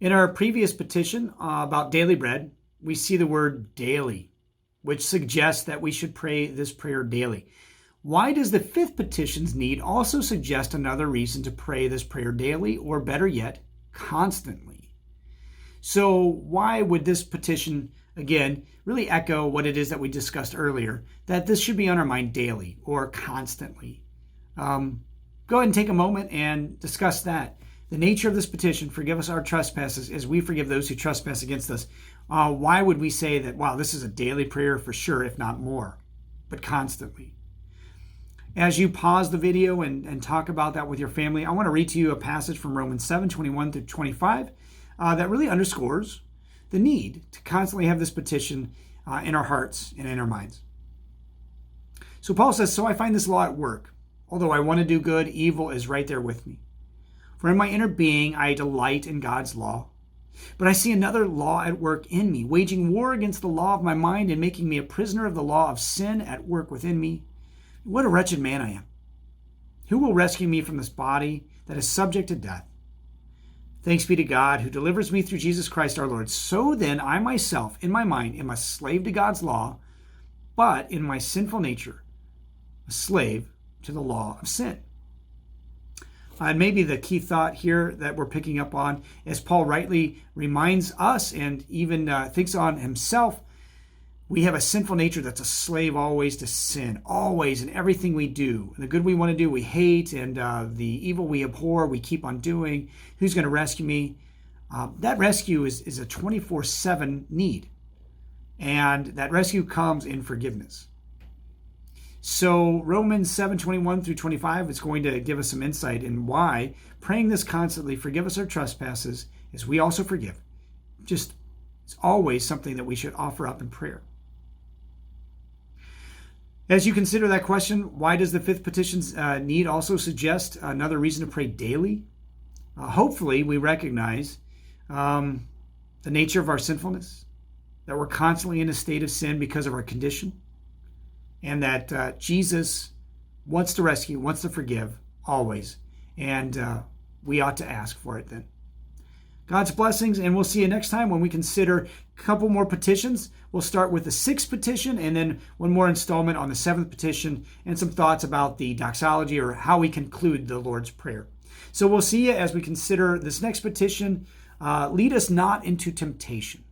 In our previous petition about daily bread, we see the word daily, which suggests that we should pray this prayer daily. Why does the fifth petition's need also suggest another reason to pray this prayer daily, or better yet, constantly? So why would this petition, again, really echo what it is that we discussed earlier, that this should be on our mind daily or constantly? Go ahead and take a moment and discuss that. The nature of this petition, forgive us our trespasses as we forgive those who trespass against us. Why would we say that, wow, this is a daily prayer for sure, if not more, but constantly? As you pause the video and talk about that with your family, I want to read to you a passage from Romans 7:21 through 25 that really underscores the need to constantly have this petition in our hearts and in our minds. So Paul says, "So I find this law at work. Although I want to do good, evil is right there with me. For in my inner being I delight in God's law. But I see another law at work in me, waging war against the law of my mind and making me a prisoner of the law of sin at work within me. What a wretched man I am. Who will rescue me from this body that is subject to death? Thanks be to God who delivers me through Jesus Christ our Lord. So then I myself, in my mind, am a slave to God's law, but in my sinful nature, a slave to the law of sin." And maybe the key thought here that we're picking up on, as Paul rightly reminds us and even thinks on himself, we have a sinful nature that's a slave always to sin, always in everything we do. The good we want to do, we hate, and the evil we abhor, we keep on doing. Who's going to rescue me? That rescue is a 24/7 need, and that rescue comes in forgiveness. So Romans 7:21 through 25 is going to give us some insight in why praying this constantly, forgive us our trespasses, as we also forgive. Just, it's always something that we should offer up in prayer. As you consider that question, why does the fifth petition's need also suggest another reason to pray daily? Hopefully we recognize the nature of our sinfulness, that we're constantly in a state of sin because of our condition, and that Jesus wants to rescue, wants to forgive, always. And we ought to ask for it then. God's blessings, and we'll see you next time when we consider a couple more petitions. We'll start with the sixth petition, and then one more installment on the seventh petition, and some thoughts about the doxology, or how we conclude the Lord's Prayer. So we'll see you as we consider this next petition. Lead us not into temptation.